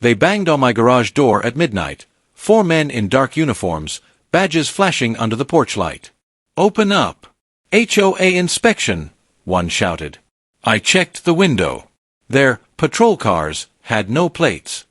They banged on my garage door at midnight, 4 men in dark uniforms, badges flashing under the porch light. "Open up! HOA inspection!" one shouted. I checked the window. Their patrol cars had no plates.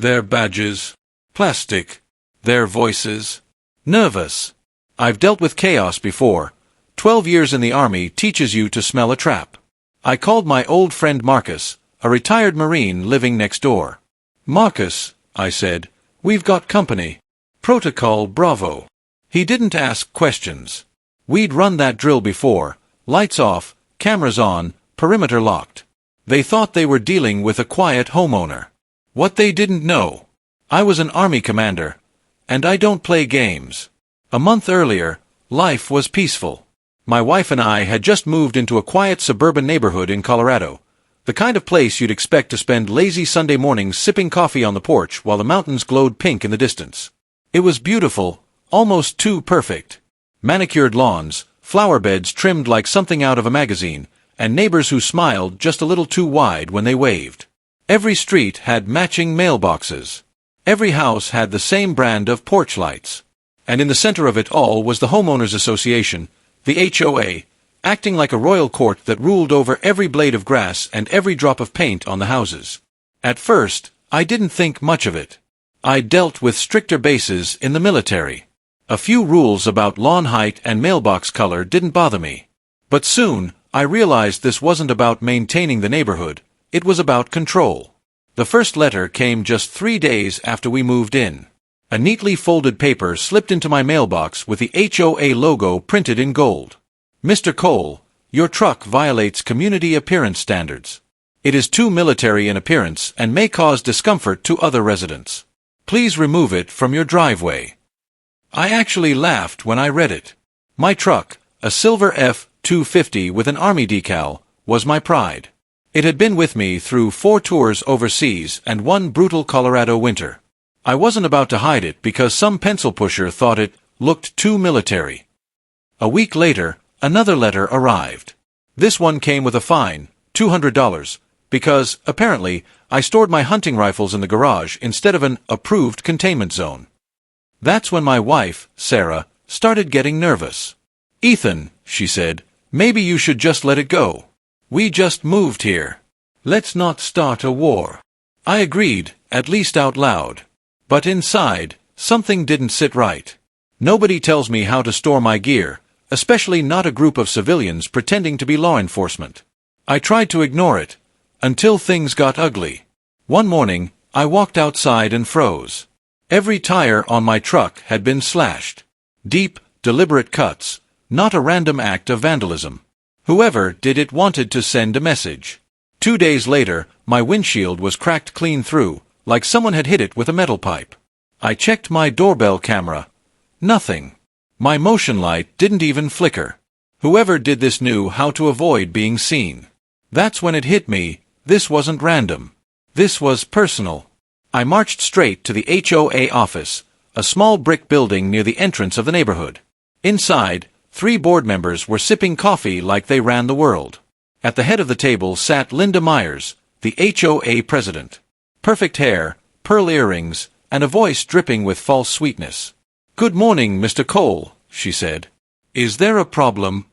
Their badges, plastic. Their voices, nervous. I've dealt with chaos before. 12 years in the army teaches you to smell a trap. I called my old friend Marcus, a retired Marine living next door. "Marcus," I said, "we've got company. Protocol Bravo." He didn't ask questions. We'd run that drill before. Lights off, cameras on, perimeter locked. They thought they were dealing with a quiet homeowner. What they didn't know. I was an army commander, and I don't play games. A month earlier, life was peaceful. My wife and I had just moved into a quiet suburban neighborhood in Colorado, the kind of place you'd expect to spend lazy Sunday mornings sipping coffee on the porch while the mountains glowed pink in the distance. It was beautiful, almost too perfect. Manicured lawns, flower beds trimmed like something out of a magazine, and neighbors who smiled just a little too wide when they waved. Every street had matching mailboxes. Every house had the same brand of porch lights. And in the center of it all was the Homeowners Association, the HOA, acting like a royal court that ruled over every blade of grass and every drop of paint on the houses. At first, I didn't think much of it. I dealt with stricter bases in the military. A few rules about lawn height and mailbox color didn't bother me. But soon, I realized this wasn't about maintaining the neighborhood, it was about control. The first letter came just 3 days after we moved in. A neatly folded paper slipped into my mailbox with the HOA logo printed in gold. "Mr. Cole, your truck violates community appearance standards. It is too military in appearance and may cause discomfort to other residents. Please remove it from your driveway." I actually laughed when I read it. My truck, a silver F-250 with an Army decal, was my pride. It had been with me through 4 tours overseas and 1 brutal Colorado winter. I wasn't about to hide it because some pencil pusher thought it looked too military. A week later, another letter arrived. This one came with a fine, $200, because, apparently, I stored my hunting rifles in the garage instead of an approved containment zone. That's when my wife, Sarah, started getting nervous. "Ethan," she said, "maybe you should just let it go. We just moved here. Let's not start a war." I agreed, at least out loud. But inside, something didn't sit right. Nobody tells me how to store my gear, especially not a group of civilians pretending to be law enforcement. I tried to ignore it, until things got ugly. One morning, I walked outside and froze. Every tire on my truck had been slashed. Deep, deliberate cuts, not a random act of vandalism. Whoever did it wanted to send a message. 2 days later, my windshield was cracked clean through, like someone had hit it with a metal pipe. I checked my doorbell camera. Nothing. My motion light didn't even flicker. Whoever did this knew how to avoid being seen. That's when it hit me, this wasn't random. This was personal. I marched straight to the HOA office, a small brick building near the entrance of the neighborhood. Inside, 3 board members were sipping coffee like they ran the world. At the head of the table sat Linda Myers, the HOA president. Perfect hair, pearl earrings, and a voice dripping with false sweetness. "Good morning, Mr. Cole," she said. "Is there a problem?"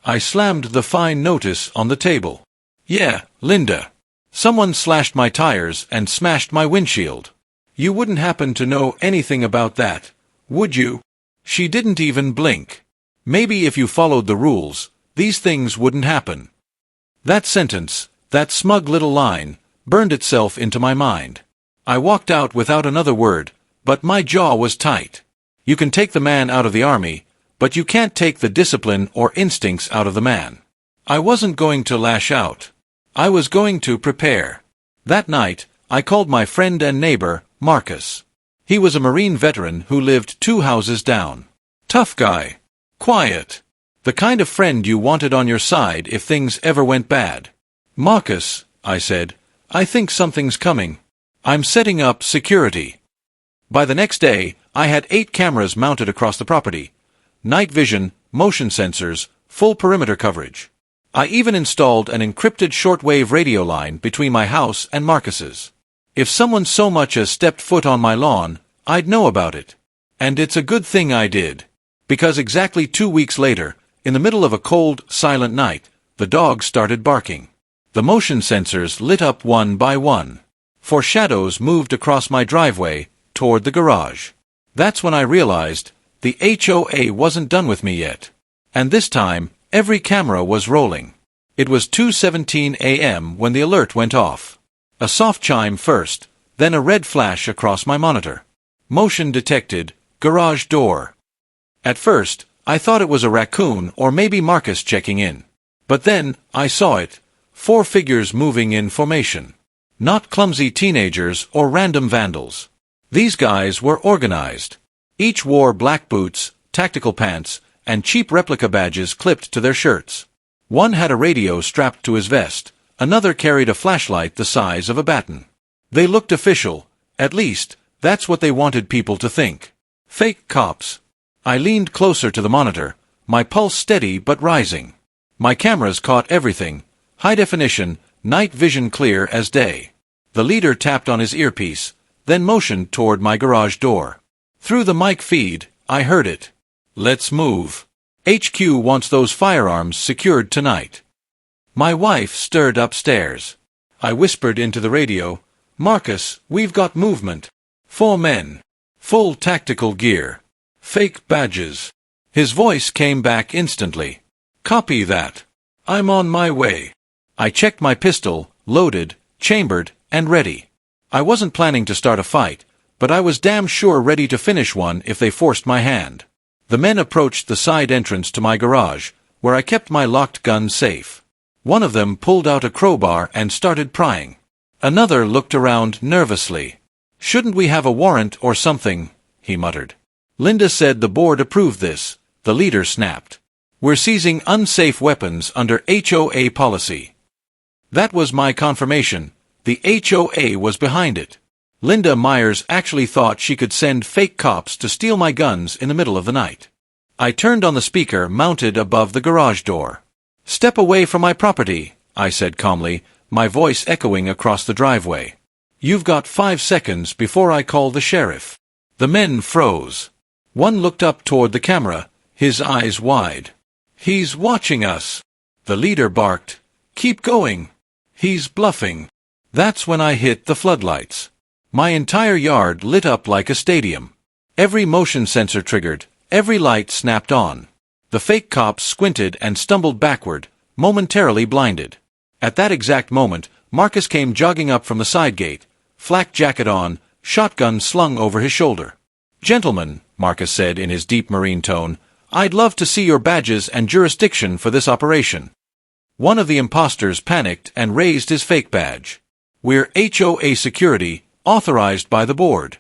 I slammed the fine notice on the table. "Yeah, Linda. Someone slashed my tires and smashed my windshield. You wouldn't happen to know anything about that, would you?" She didn't even blink. Maybe if you followed the rules, these things wouldn't happen. That sentence, that smug little line, burned itself into my mind. I walked out without another word, but my jaw was tight. You can take the man out of the army, but you can't take the discipline or instincts out of the man. I wasn't going to lash out. I was going to prepare. That night, I called my friend and neighbor, Marcus. He was a Marine veteran who lived 2 houses down. Tough guy. Quiet. The kind of friend you wanted on your side if things ever went bad. "Marcus," I said, "I think something's coming. I'm setting up security." By the next day, I had 8 cameras mounted across the property. Night vision, motion sensors, full perimeter coverage. I even installed an encrypted shortwave radio line between my house and Marcus's. If someone so much as stepped foot on my lawn, I'd know about it. And it's a good thing I did. Because exactly 2 weeks later, in the middle of a cold, silent night, the dogs started barking. The motion sensors lit up one by one. 4 shadows moved across my driveway, toward the garage. That's when I realized the HOA wasn't done with me yet. And this time, every camera was rolling. It was 2:17 a.m. when the alert went off. A soft chime first, then a red flash across my monitor. Motion detected, garage door. At first, I thought it was a raccoon or maybe Marcus checking in. But then, I saw it. 4 figures moving in formation. Not clumsy teenagers or random vandals. These guys were organized. Each wore black boots, tactical pants, and cheap replica badges clipped to their shirts. One had a radio strapped to his vest, another carried a flashlight the size of a baton. They looked official, at least, that's what they wanted people to think. Fake cops. I leaned closer to the monitor, my pulse steady but rising. My cameras caught everything, high definition, night vision clear as day. The leader tapped on his earpiece, then motioned toward my garage door. Through the mic feed, I heard it. Let's move. HQ wants those firearms secured tonight. My wife stirred upstairs. I whispered into the radio, Marcus, we've got movement. 4 men. Full tactical gear. Fake badges. His voice came back instantly. Copy that. I'm on my way. I checked my pistol, loaded, chambered, and ready. I wasn't planning to start a fight, but I was damn sure ready to finish one if they forced my hand. The men approached the side entrance to my garage, where I kept my locked gun safe. One of them pulled out a crowbar and started prying. Another looked around nervously. Shouldn't we have a warrant or something? He muttered. Linda said the board approved this, the leader snapped. We're seizing unsafe weapons under HOA policy. That was my confirmation. The HOA was behind it. Linda Myers actually thought she could send fake cops to steal my guns in the middle of the night. I turned on the speaker mounted above the garage door. Step away from my property, I said calmly, my voice echoing across the driveway. You've got 5 seconds before I call the sheriff. The men froze. One looked up toward the camera, his eyes wide. He's watching us. The leader barked. Keep going. He's bluffing. That's when I hit the floodlights. My entire yard lit up like a stadium. Every motion sensor triggered, every light snapped on. The fake cops squinted and stumbled backward, momentarily blinded. At that exact moment, Marcus came jogging up from the side gate, flak jacket on, shotgun slung over his shoulder. Gentlemen, Marcus said in his deep marine tone, I'd love to see your badges and jurisdiction for this operation. One of the imposters panicked and raised his fake badge. We're HOA security, authorized by the board.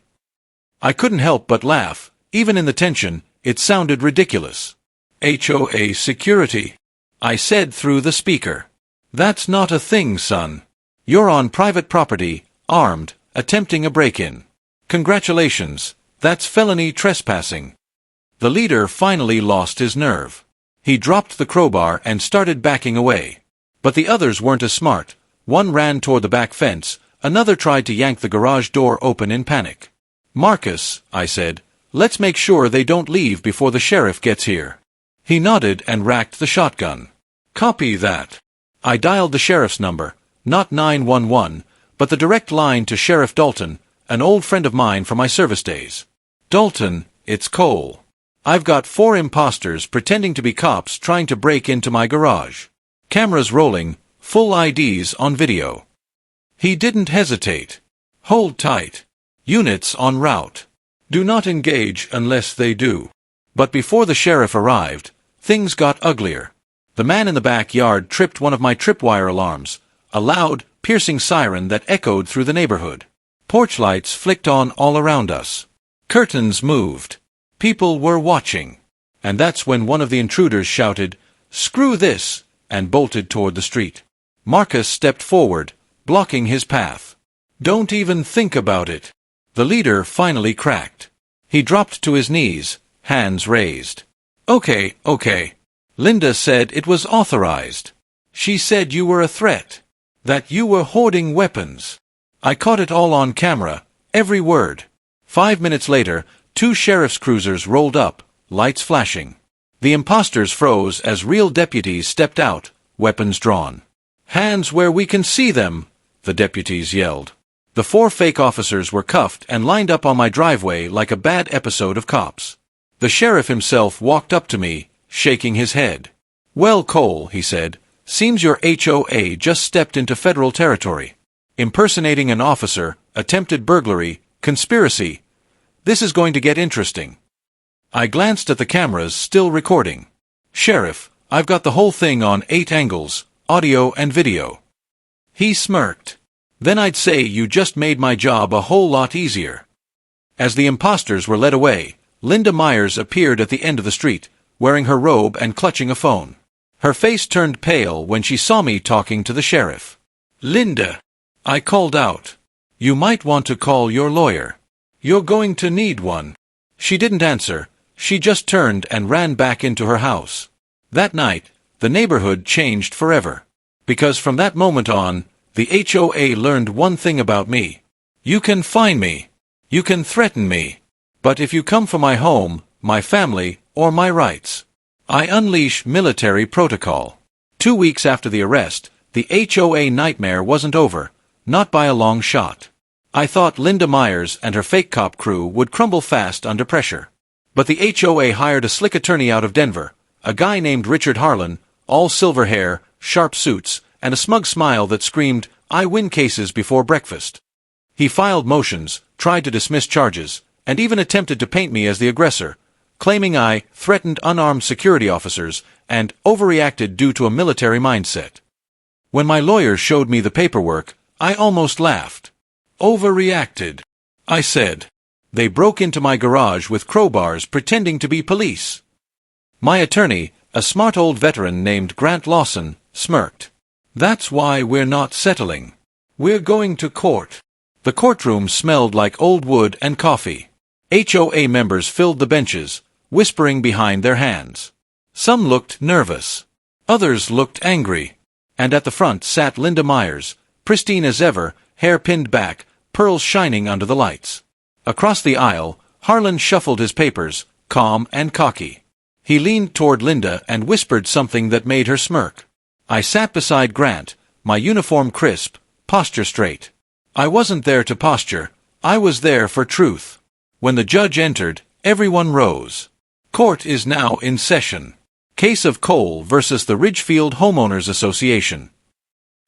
I couldn't help but laugh. Even in the tension, it sounded ridiculous. HOA security, I said through the speaker. That's not a thing, son. You're on private property, armed, attempting a break-in. Congratulations, that's felony trespassing. The leader finally lost his nerve. He dropped the crowbar and started backing away. But the others weren't as smart. One ran toward the back fence, another tried to yank the garage door open in panic. Marcus, I said, let's make sure they don't leave before the sheriff gets here. He nodded and racked the shotgun. Copy that. I dialed the sheriff's number, not 911, but the direct line to Sheriff Dalton, an old friend of mine from my service days. Dalton, it's Cole. I've got 4 imposters pretending to be cops trying to break into my garage. Cameras rolling, full IDs on video. He didn't hesitate. Hold tight. Units en route. Do not engage unless they do. But before the sheriff arrived, things got uglier. The man in the backyard tripped one of my tripwire alarms, a loud, piercing siren that echoed through the neighborhood. Porch lights flicked on all around us. Curtains moved. People were watching. And that's when one of the intruders shouted, "Screw this!" and bolted toward the street. Marcus stepped forward, blocking his path. Don't even think about it. The leader finally cracked. He dropped to his knees, hands raised. Okay. Linda said it was authorized. She said you were a threat. That you were hoarding weapons. I caught it all on camera, every word. 5 minutes later, 2 sheriff's cruisers rolled up, lights flashing. The imposters froze as real deputies stepped out, weapons drawn. "Hands where we can see them," the deputies yelled. The 4 fake officers were cuffed and lined up on my driveway like a bad episode of Cops. The sheriff himself walked up to me, shaking his head. "Well, Cole," he said, "seems your HOA just stepped into federal territory. Impersonating an officer, attempted burglary, conspiracy. This is going to get interesting." I glanced at the cameras still recording. "Sheriff, I've got the whole thing on 8 angles, audio and video." He smirked. "Then I'd say you just made my job a whole lot easier." As the imposters were led away, Linda Myers appeared at the end of the street, wearing her robe and clutching a phone. Her face turned pale when she saw me talking to the sheriff. "Linda," I called out, "you might want to call your lawyer. You're going to need one." She didn't answer. She just turned and ran back into her house. That night, the neighborhood changed forever. Because from that moment on, the HOA learned one thing about me. You can fine me. You can threaten me. But if you come for my home, my family, or my rights, I unleash military protocol. 2 weeks after the arrest, the HOA nightmare wasn't over, not by a long shot. I thought Linda Myers and her fake cop crew would crumble fast under pressure. But the HOA hired a slick attorney out of Denver, a guy named Richard Harlan, all silver hair, sharp suits, and a smug smile that screamed, "I win cases before breakfast." He filed motions, tried to dismiss charges, and even attempted to paint me as the aggressor, claiming I threatened unarmed security officers and overreacted due to a military mindset. When my lawyer showed me the paperwork, I almost laughed. "Overreacted," I said. "They broke into my garage with crowbars pretending to be police." My attorney, a smart old veteran named Grant Lawson, smirked. "That's why we're not settling. We're going to court." The courtroom smelled like old wood and coffee. HOA members filled the benches, whispering behind their hands. Some looked nervous. Others looked angry. And at the front sat Linda Myers, pristine as ever, hair pinned back, pearls shining under the lights. Across the aisle, Harlan shuffled his papers, calm and cocky. He leaned toward Linda and whispered something that made her smirk. I sat beside Grant, my uniform crisp, posture straight. I wasn't there to posture, I was there for truth. When the judge entered, everyone rose. Court is now in session. Case of Cole versus the Ridgefield Homeowners Association.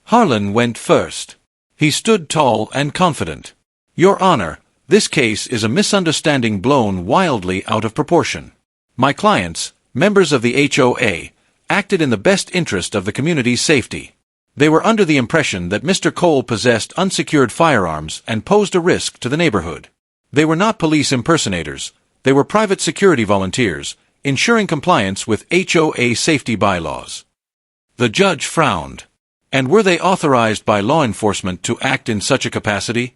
Harlan went first. He stood tall and confident. "Your Honor, this case is a misunderstanding blown wildly out of proportion. My clients, members of the HOA, acted in the best interest of the community's safety. They were under the impression that Mr. Cole possessed unsecured firearms and posed a risk to the neighborhood. They were not police impersonators. They were private security volunteers, ensuring compliance with HOA safety bylaws." The judge frowned. "And were they authorized by law enforcement to act in such a capacity?"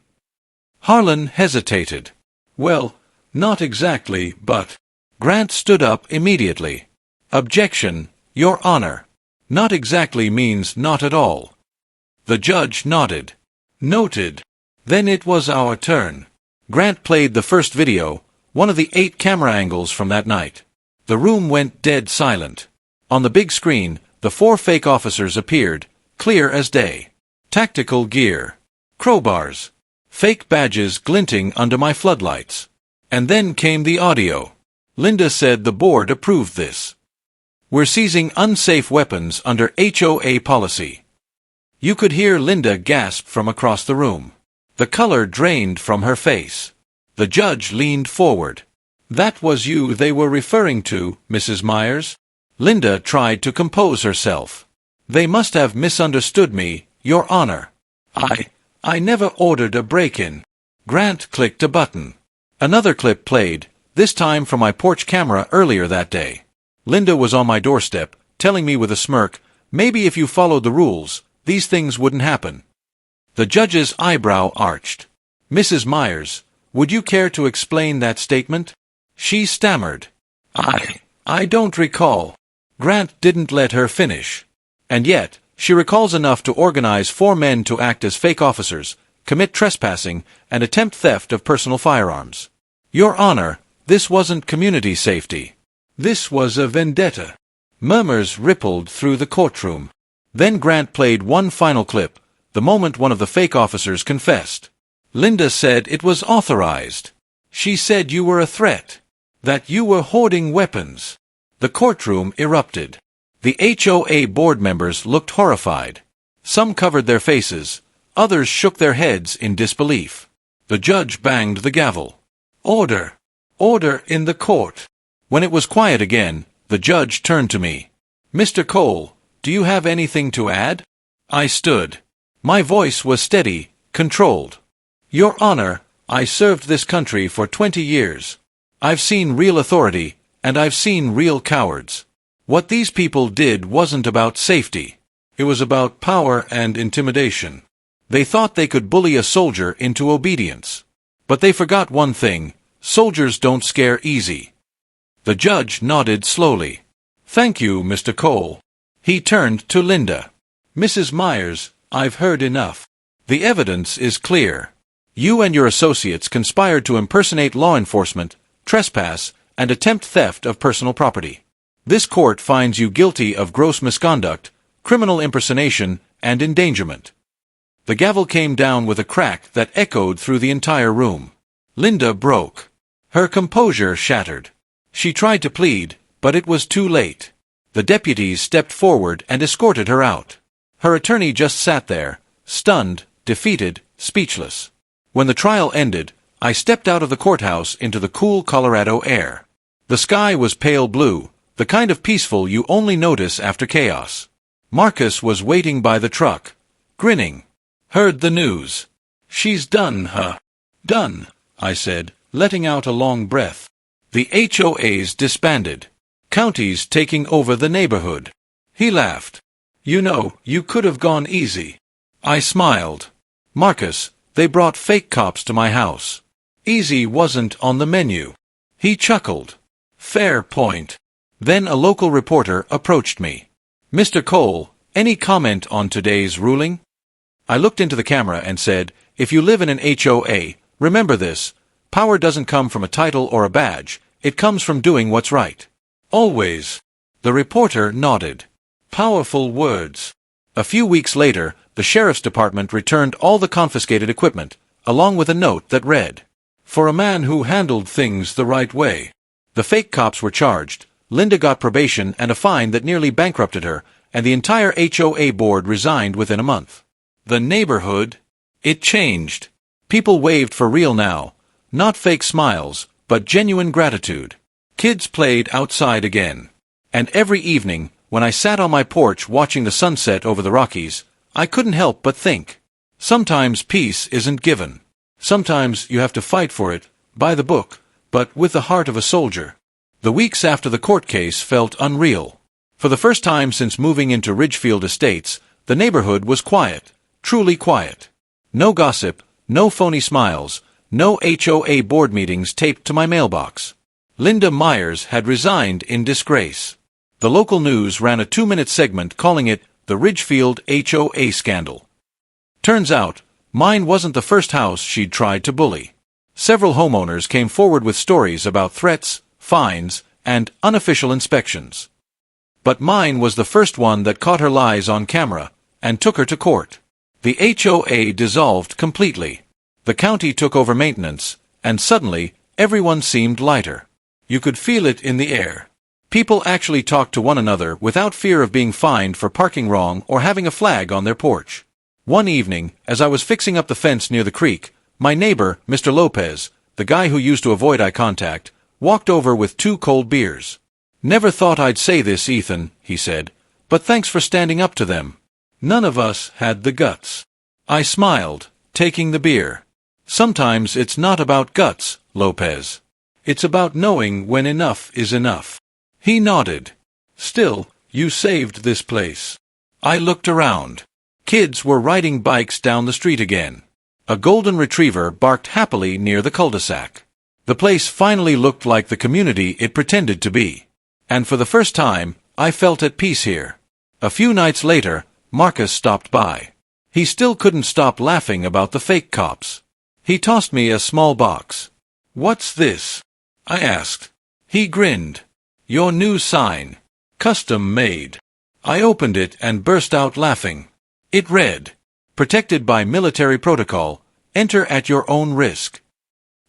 Harlan hesitated. "Well, not exactly, but—" Grant stood up immediately. "Objection, Your Honor. Not exactly means not at all." The judge nodded. "Noted. Then it was our turn." Grant played the first video, one of the 8 camera angles from that night. The room went dead silent. On the big screen, the 4 fake officers appeared, clear as day. Tactical gear. Crowbars. Fake badges glinting under my floodlights. And then came the audio. Linda said the board approved this. "We're seizing unsafe weapons under HOA policy." You could hear Linda gasp from across the room. The color drained from her face. The judge leaned forward. "That was you they were referring to, Mrs. Myers?" Linda tried to compose herself. "They must have misunderstood me, Your Honor. I never ordered a break-in." Grant clicked a button. Another clip played, this time from my porch camera earlier that day. Linda was on my doorstep, telling me with a smirk, "Maybe if you followed the rules, these things wouldn't happen." The judge's eyebrow arched. "Mrs. Myers, would you care to explain that statement?" She stammered. I don't recall." Grant didn't let her finish. "And yet, she recalls enough to organize 4 men to act as fake officers, commit trespassing, and attempt theft of personal firearms. Your Honor, this wasn't community safety. This was a vendetta. Murmurs rippled through the courtroom. Then Grant played one final clip, the moment one of the fake officers confessed. Linda said it was authorized. She said you were a threat. That you were hoarding weapons. The courtroom erupted. The HOA board members looked horrified. Some covered their faces. Others shook their heads in disbelief. The judge banged the gavel. Order! Order in the court! When it was quiet again, the judge turned to me. Mr. Cole, do you have anything to add? I stood. My voice was steady, controlled. Your Honor, I served this country for 20 years. I've seen real authority, and I've seen real cowards. What these people did wasn't about safety. It was about power and intimidation. They thought they could bully a soldier into obedience. But they forgot one thing: soldiers don't scare easy. The judge nodded slowly. Thank you, Mr. Cole. He turned to Linda. Mrs. Myers, I've heard enough. The evidence is clear. You and your associates conspired to impersonate law enforcement, trespass, and attempt theft of personal property. This court finds you guilty of gross misconduct, criminal impersonation, and endangerment. The gavel came down with a crack that echoed through the entire room. Linda broke. Her composure shattered. She tried to plead, but it was too late. The deputies stepped forward and escorted her out. Her attorney just sat there, stunned, defeated, speechless. When the trial ended, I stepped out of the courthouse into the cool Colorado air. The sky was pale blue, the kind of peaceful you only notice after chaos. Marcus was waiting by the truck, grinning. Heard the news. She's done, huh? Done, I said, letting out a long breath. The HOAs disbanded. Counties taking over the neighborhood. He laughed. You know, you could have gone easy. I smiled. Marcus, they brought fake cops to my house. Easy wasn't on the menu. He chuckled. Fair point. Then a local reporter approached me. Mr. Cole, any comment on today's ruling? I looked into the camera and said, if you live in an HOA, remember this: power doesn't come from a title or a badge, it comes from doing what's right. Always. The reporter nodded. Powerful words. A few weeks later, the sheriff's department returned all the confiscated equipment, along with a note that read, for a man who handled things the right way. The fake cops were charged, Linda got probation and a fine that nearly bankrupted her, and the entire HOA board resigned within a month. The neighborhood, it changed. People waved for real now. Not fake smiles, but genuine gratitude. Kids played outside again. And every evening, when I sat on my porch watching the sunset over the Rockies, I couldn't help but think. Sometimes peace isn't given. Sometimes you have to fight for it, by the book, but with the heart of a soldier. The weeks after the court case felt unreal. For the first time since moving into Ridgefield Estates, the neighborhood was quiet. Truly quiet. No gossip, no phony smiles, no HOA board meetings taped to my mailbox. Linda Myers had resigned in disgrace. The local news ran a 2-minute segment calling it the Ridgefield HOA scandal. Turns out, mine wasn't the first house she'd tried to bully. Several homeowners came forward with stories about threats, fines, and unofficial inspections. But mine was the first one that caught her lies on camera and took her to court. The HOA dissolved completely. The county took over maintenance, and suddenly, everyone seemed lighter. You could feel it in the air. People actually talked to one another without fear of being fined for parking wrong or having a flag on their porch. One evening, as I was fixing up the fence near the creek, my neighbor, Mr. Lopez, the guy who used to avoid eye contact, walked over with 2 cold beers. Never thought I'd say this, Ethan, he said, but thanks for standing up to them. None of us had the guts. I smiled, taking the beer. Sometimes it's not about guts, Lopez. It's about knowing when enough is enough. He nodded. Still, you saved this place. I looked around. Kids were riding bikes down the street again. A golden retriever barked happily near the cul-de-sac. The place finally looked like the community it pretended to be. And for the first time, I felt at peace here. A few nights later, Marcus stopped by. He still couldn't stop laughing about the fake cops. He tossed me a small box. "What's this?" I asked. He grinned. "Your new sign. Custom made." I opened it and burst out laughing. It read, "Protected by military protocol. Enter at your own risk."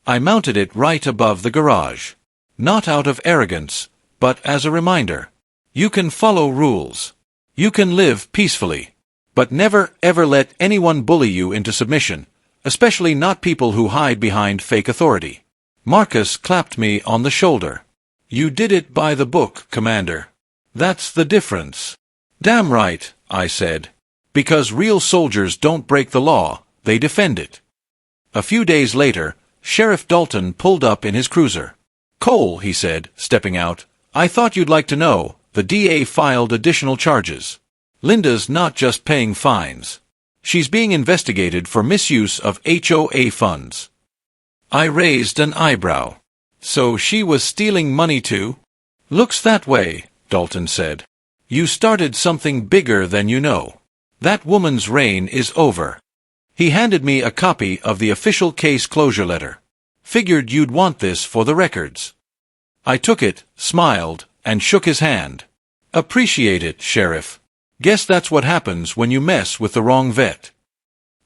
I mounted it right above the garage. Not out of arrogance, but as a reminder. You can follow rules. You can live peacefully. But never ever let anyone bully you into submission, especially not people who hide behind fake authority. Marcus clapped me on the shoulder. "You did it by the book, Commander. That's the difference." "Damn right," I said. "Because real soldiers don't break the law, they defend it." A few days later, Sheriff Dalton pulled up in his cruiser. "Cole," he said, stepping out, "I thought you'd like to know, the DA filed additional charges. Linda's not just paying fines. She's being investigated for misuse of HOA funds." I raised an eyebrow. "So she was stealing money too?" "Looks that way," Dalton said. "You started something bigger than you know. That woman's reign is over." He handed me a copy of the official case closure letter. "Figured you'd want this for the records." I took it, smiled, and shook his hand. "Appreciate it, Sheriff. Guess that's what happens when you mess with the wrong vet."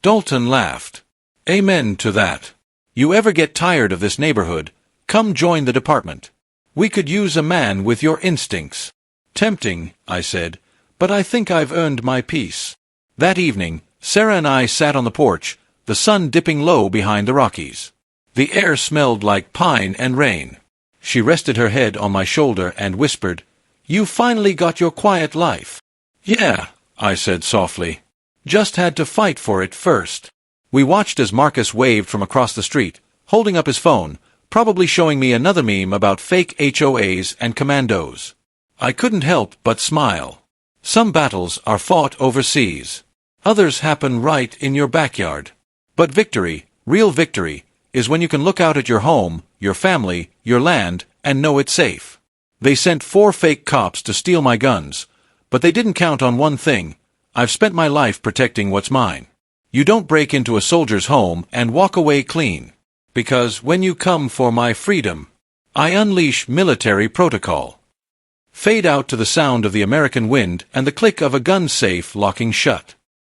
Dalton laughed. "Amen to that. You ever get tired of this neighborhood, come join the department. We could use a man with your instincts." "Tempting," I said, "but I think I've earned my peace." That evening, Sarah and I sat on the porch, the sun dipping low behind the Rockies. The air smelled like pine and rain. She rested her head on my shoulder and whispered, "You finally got your quiet life." "Yeah," I said softly. "Just had to fight for it first." We watched as Marcus waved from across the street, holding up his phone, probably showing me another meme about fake HOAs and commandos. I couldn't help but smile. Some battles are fought overseas. Others happen right in your backyard. But victory, real victory, is when you can look out at your home, your family, your land, and know it's safe. They sent 4 fake cops to steal my guns, but they didn't count on one thing. I've spent my life protecting what's mine. You don't break into a soldier's home and walk away clean. Because when you come for my freedom, I unleash military protocol. Fade out to the sound of the American wind and the click of a gun safe locking shut.